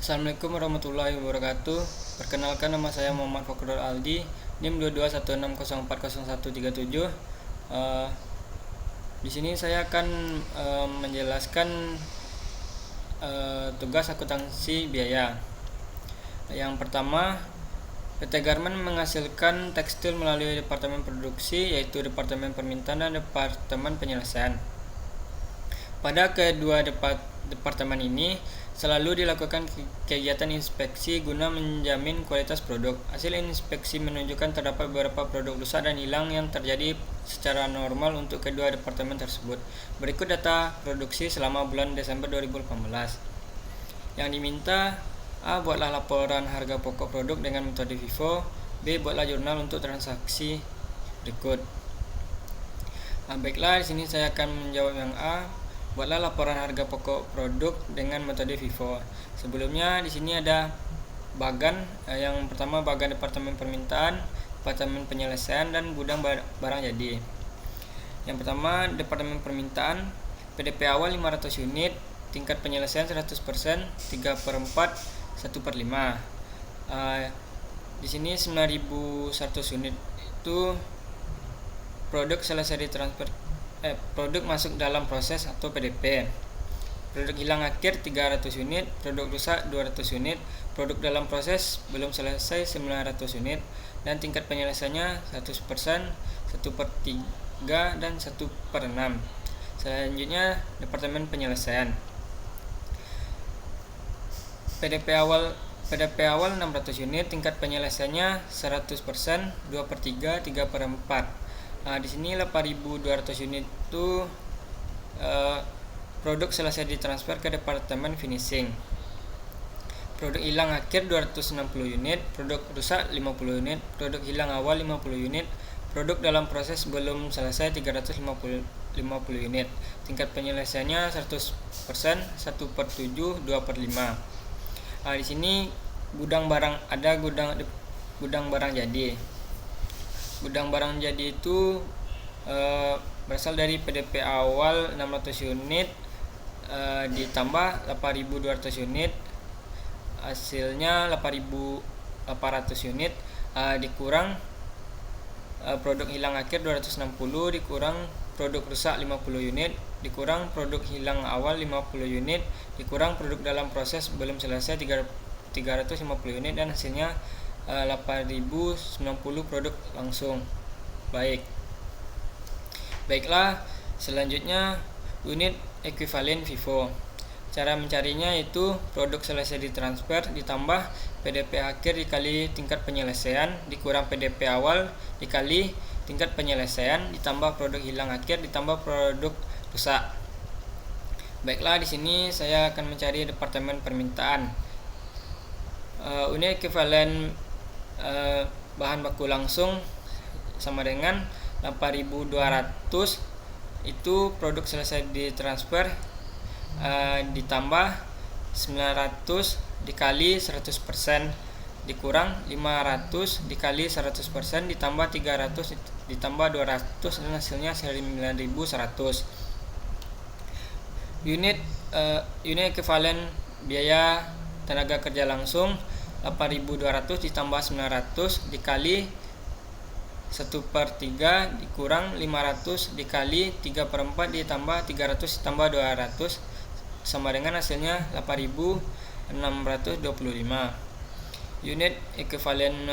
Assalamualaikum warahmatullahi wabarakatuh. Perkenalkan, nama saya Muhammad Fakhrul Aldi, NIM 2216040137. Di sini saya akan menjelaskan tugas akuntansi biaya. Yang pertama, PT Garmen menghasilkan tekstil melalui departemen produksi, yaitu departemen permintaan dan departemen penyelesaian. Pada kedua departemen ini selalu dilakukan kegiatan inspeksi guna menjamin kualitas produk. Hasil inspeksi menunjukkan terdapat beberapa produk rusak dan hilang yang terjadi secara normal untuk kedua departemen tersebut. Berikut data produksi selama bulan Desember 2018. Yang diminta: A. Buatlah laporan harga pokok produk dengan metode FIFO. B. Buatlah jurnal untuk transaksi berikut. Baiklah, di sini saya akan menjawab yang A. Buatlah laporan harga pokok produk dengan metode FIFO. Sebelumnya di sini ada bagan. Yang pertama bagan departemen permintaan, departemen penyelesaian, dan gudang barang jadi. Yang pertama departemen permintaan, PDP awal 500 unit, tingkat penyelesaian 100%, 3/4, 1/5. Di sini 9.100 unit itu produk selesai ditransfer, produk masuk dalam proses atau PDP. Produk hilang akhir 300 unit, produk rusak 200 unit, produk dalam proses belum selesai 900 unit, dan tingkat penyelesaiannya 100%, 1/3, dan 1/6. Selanjutnya departemen penyelesaian. PDP awal 600 unit, tingkat penyelesaiannya 100%, 2/3, 3/4. Di sini 8.200 unit itu produk selesai ditransfer ke departemen finishing. Produk hilang akhir 260 unit, produk rusak 50 unit, produk hilang awal 50 unit, produk dalam proses belum selesai 350 unit. Tingkat penyelesaiannya 100%, 1/7, 2/5. Di sini gudang barang barang jadi. Gudang barang jadi itu berasal dari PDP awal 600 unit ditambah 8.200 unit, hasilnya 8.800 unit, dikurang produk hilang akhir 260, dikurang produk rusak 50 unit, dikurang produk hilang awal 50 unit, dikurang produk dalam proses belum selesai 350 unit, dan hasilnya 8.090 produk langsung. Baiklah, selanjutnya unit ekuivalen FIFO. Cara mencarinya yaitu produk selesai ditransfer ditambah PDP akhir dikali tingkat penyelesaian dikurang PDP awal dikali tingkat penyelesaian ditambah produk hilang akhir ditambah produk rusak. Baiklah, di sini saya akan mencari departemen permintaan. Unit ekuivalen bahan baku langsung sama dengan 8.200 itu produk selesai ditransfer ditambah 900 dikali 100% dikurang 500 dikali 100% ditambah 300 ditambah 200, dan hasilnya 9.100. Unit ekuivalen biaya tenaga kerja langsung 8.200 ditambah 900 dikali 1/3 dikurang 500 dikali 3/4 ditambah 300 ditambah 200 sama dengan hasilnya 8.625. Unit ekuivalen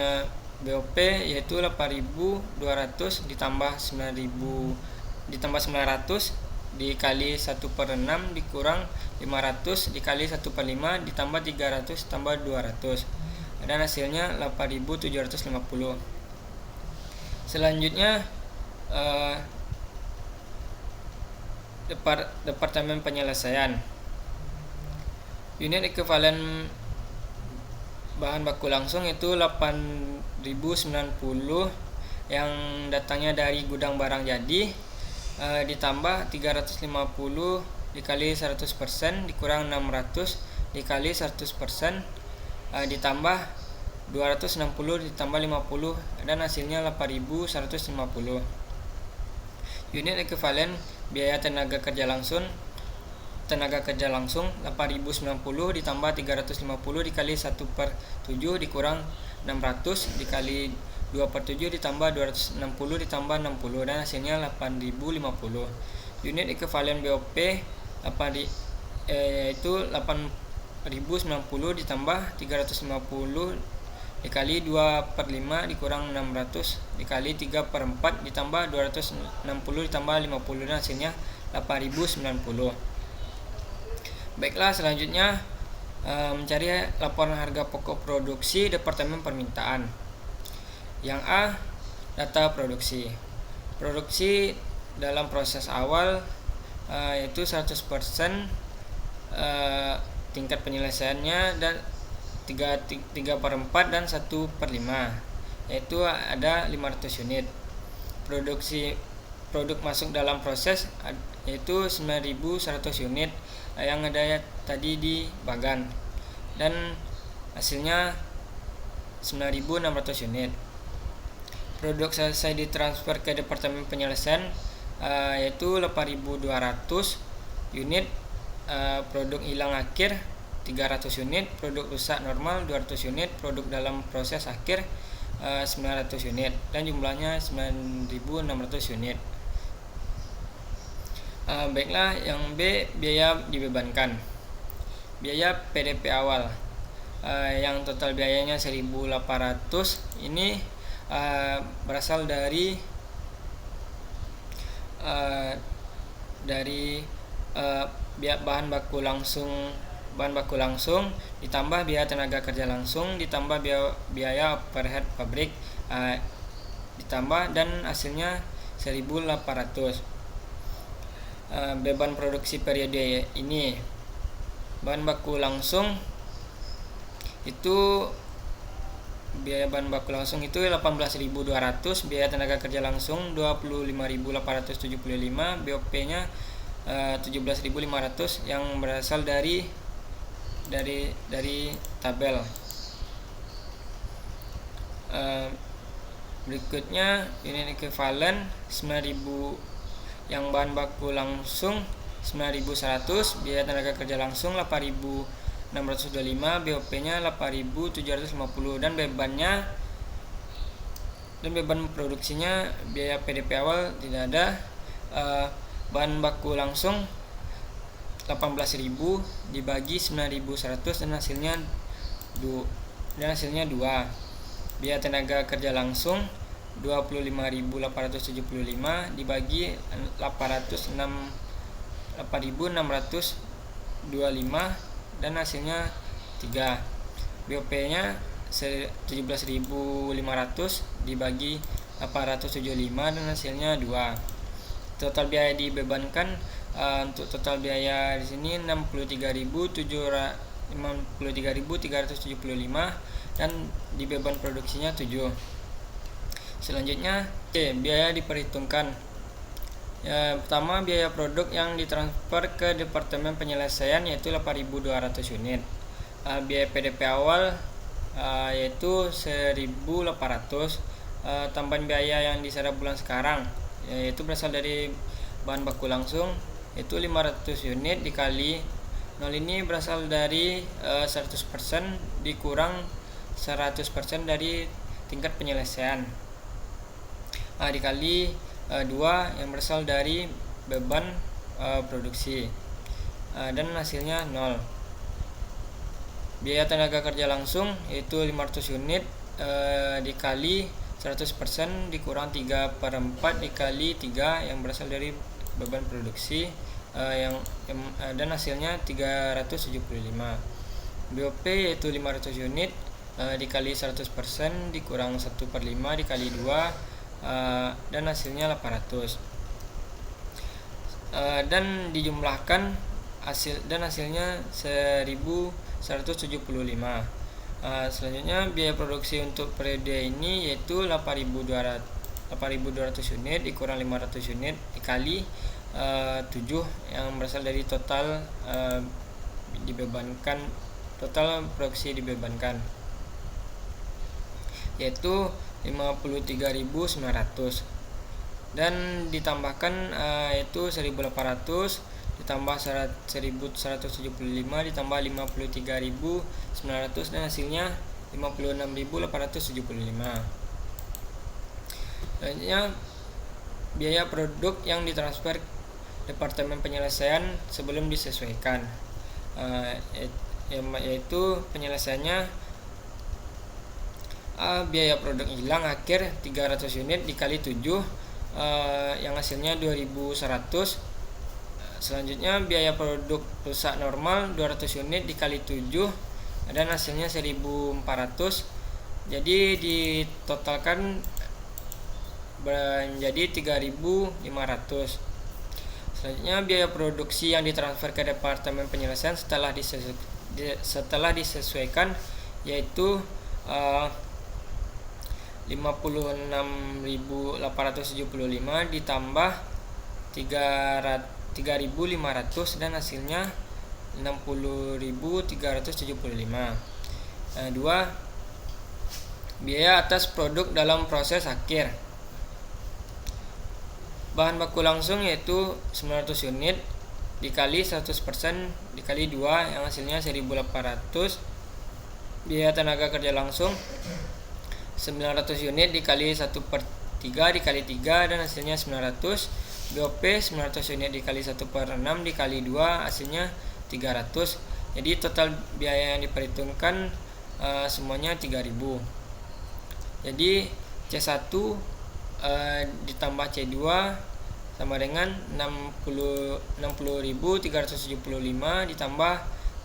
BOP yaitu 8.200 ditambah 900 dikali 1/6 dikurang 500 dikali 1/5 ditambah 300 ditambah 200, dan hasilnya 8.750. Selanjutnya departemen penyelesaian. Unit ekuivalen bahan baku langsung itu 8.090 yang datangnya dari gudang barang jadi, ditambah 350 dikali 100% dikurang 600 dikali 100% ditambah 260 ditambah 50, dan hasilnya 8.150. Unit ekuivalen biaya tenaga kerja langsung tenaga kerja langsung 8.090 ditambah 350 dikali 1/7 dikurang 600 dikali 2/7 ditambah 260 ditambah 60 dan hasilnya 8.050. Unit ekuivalen BOP yaitu 8.090 ditambah 350 dikali 2/5 dikurang 600 dikali 3/4 ditambah 260 ditambah 50 dan hasilnya 8.090. Baiklah, selanjutnya mencari laporan harga pokok produksi Departemen Permintaan. Yang A, data produksi. Produksi dalam proses awal yaitu 100% tingkat penyelesaiannya dan 3/4 dan 1/5, yaitu ada 500 unit. Produk masuk dalam proses yaitu 9.100 unit yang ada tadi di bagan, dan hasilnya 9.600 unit. Produk selesai ditransfer ke Departemen Penyelesaian yaitu 8.200 unit. Produk hilang akhir 300 unit, produk rusak normal 200 unit, produk dalam proses akhir 900 unit, dan jumlahnya 9.600 unit. Baiklah, yang B, biaya dibebankan. Biaya PDP awal yang total biayanya 1.800 ini berasal dari bahan baku langsung ditambah biaya tenaga kerja langsung ditambah biaya overhead pabrik ditambah, dan hasilnya 1.800. Beban produksi periode ini, bahan baku langsung itu biaya bahan baku langsung itu 18.200, biaya tenaga kerja langsung 25.875, BOP-nya 17.500 yang berasal dari tabel. Berikutnya unit ekuivalen 9.000 yang bahan baku langsung 9.100, biaya tenaga kerja langsung 8.625, BOP-nya 8.750, dan beban produksinya biaya PDP awal tidak ada. Bahan baku langsung 18.000 dibagi 9.100 dan hasilnya 2. Biaya tenaga kerja langsung 25.875 dibagi 8.625 dan hasilnya 3. BOP-nya 17.500 dibagi 875 dan hasilnya 2. Total biaya dibebankan untuk total biaya di sini 53.375 dan di beban produksinya 7. Selanjutnya biaya diperhitungkan. Pertama, biaya produk yang ditransfer ke Departemen Penyelesaian yaitu 8.200 unit. Biaya PDP awal yaitu 1.800. Tambahan biaya yang diserap bulan sekarang yaitu berasal dari bahan baku langsung itu 500 unit dikali 0 ini berasal dari 100% dikurang 100% dari tingkat penyelesaian dikali 2 yang berasal dari beban produksi dan hasilnya 0. Biaya tenaga kerja langsung yaitu 500 unit dikali 100% dikurang 3/4 dikali 3 yang berasal dari beban produksi dan hasilnya 375. BOP yaitu 500 unit dikali 100% dikurang 1/5 dikali 2 dan hasilnya 800. Dan dijumlahkan hasilnya 1.175. Selanjutnya biaya produksi untuk periode ini yaitu 8.200 unit dikurang 500 unit dikali 7 yang berasal dari total produksi dibebankan yaitu 53.900 dan ditambahkan yaitu 1.800 ditambah 1.175 ditambah 53.900 dan hasilnya 56.875. Selanjutnya biaya produk yang ditransfer Departemen Penyelesaian sebelum disesuaikan, yaitu penyelesaiannya biaya produk hilang akhir 300 unit dikali 7, yang hasilnya 2.100. Selanjutnya biaya produk rusak normal 200 unit dikali 7 dan hasilnya 1.400. Jadi ditotalkan menjadi 3.500. Selanjutnya biaya produksi yang ditransfer ke Departemen Penyelesaian setelah disesuaikan, yaitu 56.875 ditambah 3.500 dan hasilnya 60.375. 2. Biaya atas produk dalam proses akhir. Bahan baku langsung yaitu 900 unit dikali 100% dikali 2 yang hasilnya 1.800. Biaya tenaga kerja langsung 900 unit dikali 1/3 dikali 3 dan hasilnya 900. BOP 900 unit dikali 1/6 dikali 2 hasilnya 300. Jadi total biaya yang diperhitungkan semuanya 3.000. Jadi C1 ditambah C2 sama dengan 60.375 ditambah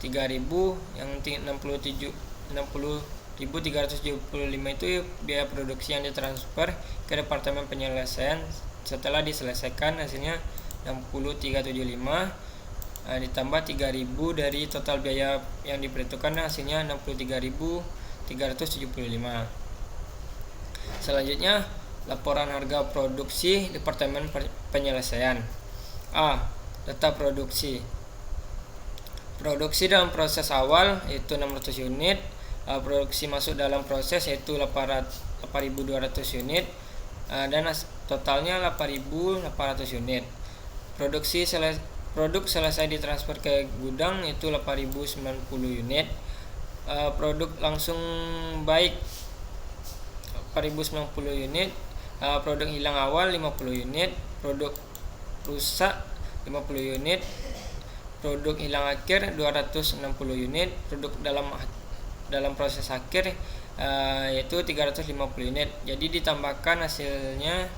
3.000 yang 60.375 itu biaya produksi yang ditransfer ke Departemen Penyelesaian setelah diselesaikan, hasilnya 60.375 ditambah 3.000 dari total biaya yang diperhitungkan, hasilnya 63.375. Selanjutnya laporan harga produksi Departemen Penyelesaian. A. Data produksi. Produksi dalam proses awal yaitu 600 unit. Produksi masuk dalam proses yaitu 8.200 unit dan totalnya 8.800 unit. Produk selesai ditransfer ke gudang yaitu 8.090 unit. Produk langsung baik 4.090 unit. Produk hilang awal 50 unit, produk rusak 50 unit, produk hilang akhir 260 unit, produk dalam proses akhir yaitu 350 unit. Jadi ditambahkan hasilnya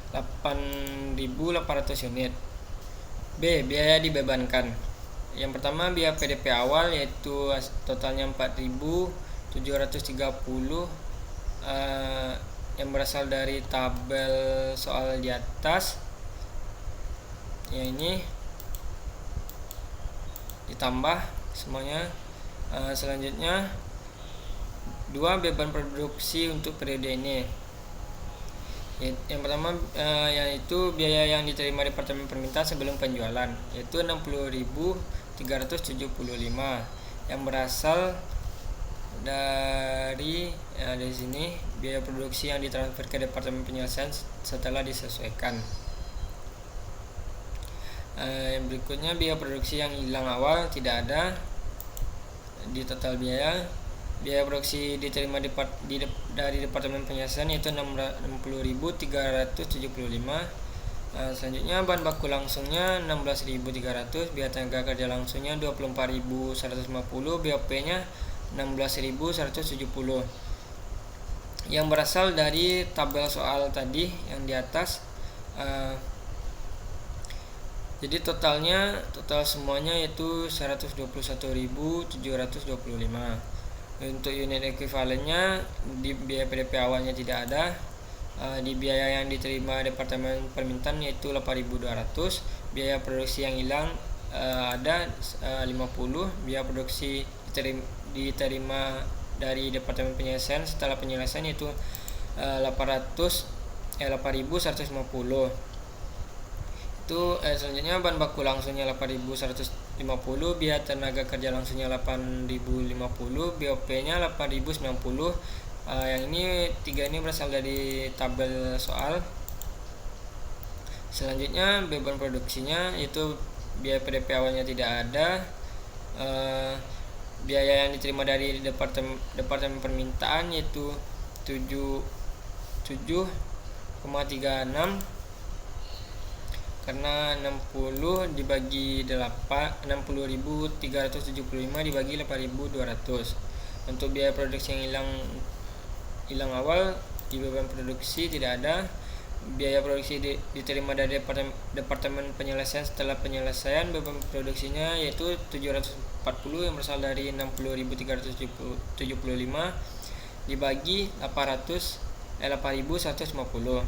8.800 unit. B. Biaya dibebankan. Yang pertama biaya PDP awal yaitu totalnya 4.730 yang berasal dari tabel soal di atas. Ya, ini ditambah semuanya. Selanjutnya 2. Beban produksi untuk periode ini. Yang pertama yaitu biaya yang diterima Departemen Permintaan sebelum penjualan yaitu 60.375 yang berasal dari sini biaya produksi yang ditransfer ke Departemen Penyelesaian setelah disesuaikan. Berikutnya biaya produksi yang hilang awal tidak ada di total biaya. Biaya produksi diterima dari Departemen Penyelesaian yaitu 60.375. Selanjutnya bahan baku langsungnya 16.300, biaya tenaga kerja langsungnya 24.150, BOP-nya 16.170 yang berasal dari tabel soal tadi yang di atas. Jadi total semuanya yaitu 121.725. Untuk unit ekuivalennya di biaya PDP awalnya tidak ada. Di biaya yang diterima Departemen Permintaan yaitu 8.200, biaya produksi yang hilang ada 50, biaya produksi diterima dari Departemen Penyelesaian setelah penyelesaian yaitu 8.150. Itu selanjutnya bahan baku langsungnya 8.150, biaya tenaga kerja langsungnya 8.050, BOP-nya 8.090. Yang ini 3 ini berasal dari tabel soal. Selanjutnya beban produksinya yaitu biaya PDP awalnya tidak ada. Biaya yang diterima dari departemen permintaan yaitu 7,36 karena 60 dibagi 8, 60.375 dibagi 8.200. Untuk biaya produksi yang hilang awal di beban produksi tidak ada. Biaya produksi diterima dari departemen penyelesaian setelah penyelesaian beban produksinya yaitu 740 yang berasal dari 60.375 dibagi 8.150.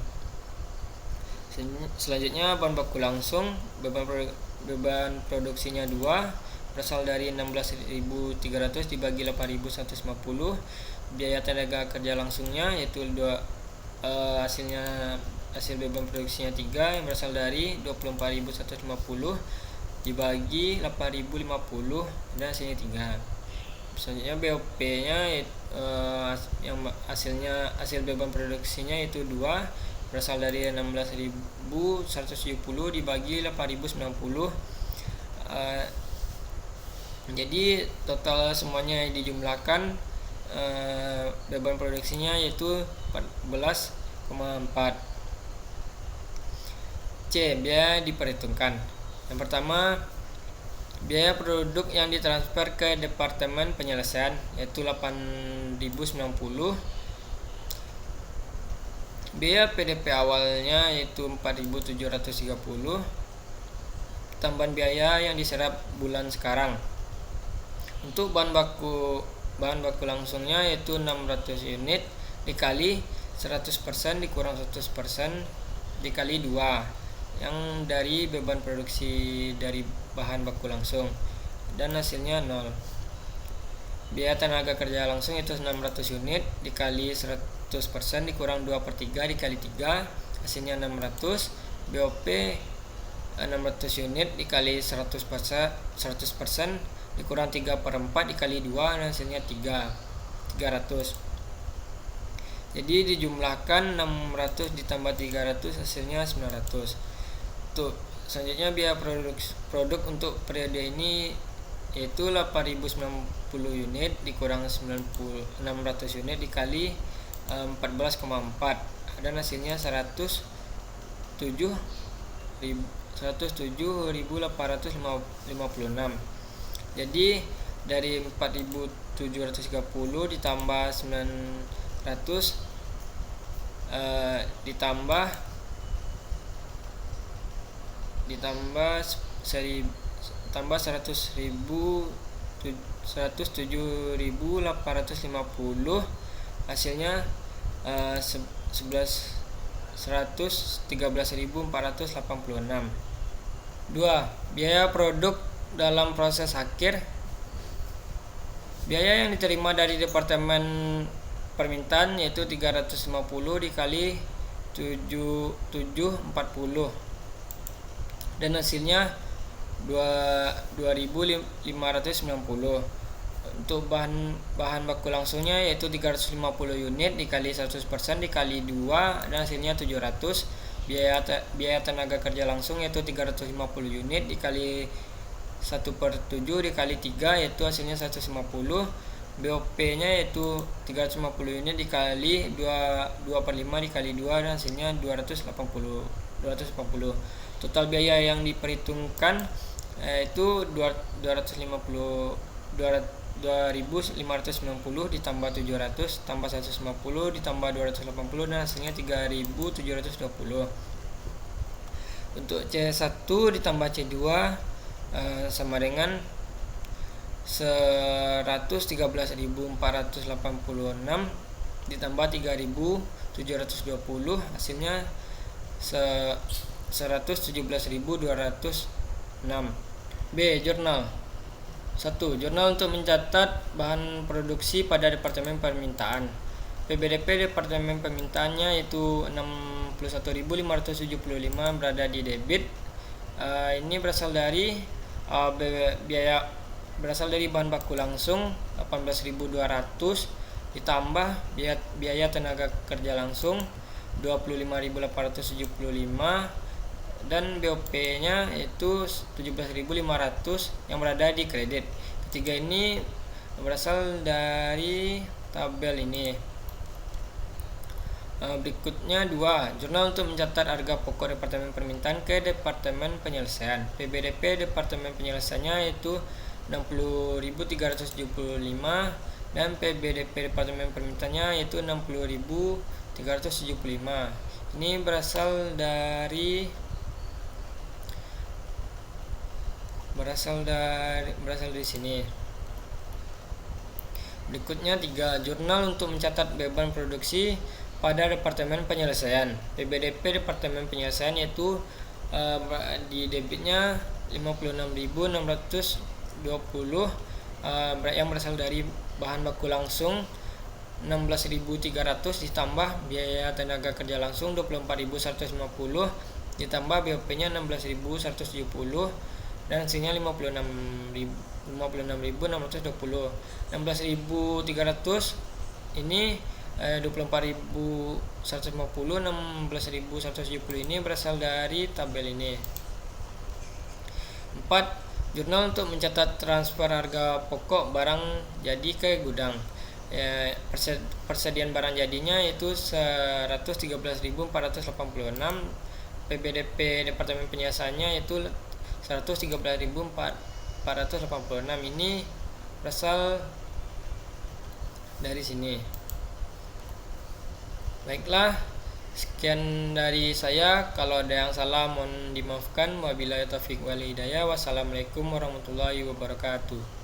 Selanjutnya bahan baku langsung, beban produksinya 2 berasal dari 16.300 dibagi 8.150. Biaya tenaga kerja langsungnya yaitu hasil beban produksinya 3 yang berasal dari 24.150 dibagi 8.050 dan hasilnya 3. Selanjutnya BOP nya yang hasil beban produksinya yaitu 2 berasal dari 16.170 dibagi 8.090. Jadi total semuanya dijumlahkan beban produksinya yaitu 14,4. C. Biaya diperhitungkan. Yang pertama, biaya produk yang ditransfer ke departemen penyelesaian yaitu 8.090. Biaya PDP awalnya yaitu 4.730. Tambahan biaya yang diserap bulan sekarang. Untuk bahan baku langsungnya yaitu 600 unit dikali 100% dikurang 100% dikali 2 yang dari beban produksi dari bahan baku langsung dan hasilnya 0. Biaya tenaga kerja langsung itu 600 unit dikali 100% dikurang 2/3 dikali 3 hasilnya 600. BOP 600 unit dikali 100% dikurang 3/4 dikali 2 dan hasilnya 300. Jadi dijumlahkan 600 ditambah 300 hasilnya 900. Tuh, selanjutnya biaya produk untuk periode ini yaitu 8.090 unit dikurang 600 unit dikali 14,4 dan hasilnya 107.856. Jadi dari 4.730 ditambah 900 ditambah 107.850 hasilnya 113.486. 2. Biaya produk dalam proses akhir. Biaya yang diterima dari departemen permintaan yaitu 350 dikali 740 dan hasilnya 2.590. Untuk bahan baku langsungnya yaitu 350 unit dikali 100% dikali 2 dan hasilnya 700. Biaya tenaga kerja langsung yaitu 350 unit dikali 1/7 dikali 3 yaitu hasilnya 150. BOP nya yaitu 350 unit dikali 2/5 dikali 2 dan hasilnya 280. Total biaya yang diperhitungkan yaitu 2.590 ditambah 700 tambah 150 ditambah 280 dan hasilnya 3.720. Untuk C1 ditambah C2 sama dengan 113.486 ditambah 3.720 hasilnya 117.206. B. Jurnal. 1. Jurnal untuk mencatat bahan produksi pada departemen permintaan. PBDP departemen permintaannya itu 61.575 berada di debit. Ini berasal dari bahan baku langsung 18.200 ditambah biaya tenaga kerja langsung 25.875 dan BOP-nya yaitu 17.500 yang berada di kredit. Ketiga ini berasal dari tabel ini. Berikutnya 2. Jurnal untuk mencatat harga pokok Departemen Permintaan ke Departemen Penyelesaian. PBDP Departemen Penyelesaiannya yaitu 60.375 dan PBDP Departemen Permintaannya yaitu 60.375. Ini berasal dari sini. Berikutnya 3. Jurnal untuk mencatat beban produksi pada Departemen Penyelesaian. PBDP Departemen Penyelesaian yaitu di debitnya 56.620 yang berasal dari bahan baku langsung 16.300 ditambah biaya tenaga kerja langsung 24.150 ditambah BOP-nya 16.170 dan hasilnya 56.620. 16.300 ini 24.150, 16.170 ini berasal dari tabel ini. 4. Jurnal untuk mencatat transfer harga pokok barang jadi ke gudang. Persediaan barang jadinya yaitu 113.486. PBDP Departemen Penyelesaiannya yaitu 113.486. Ini berasal dari sini. Baiklah, sekian dari saya. Kalau ada yang salah mohon dimaafkan. Wabillahi taufiq wal hidayah. Wassalamualaikum warahmatullahi wabarakatuh.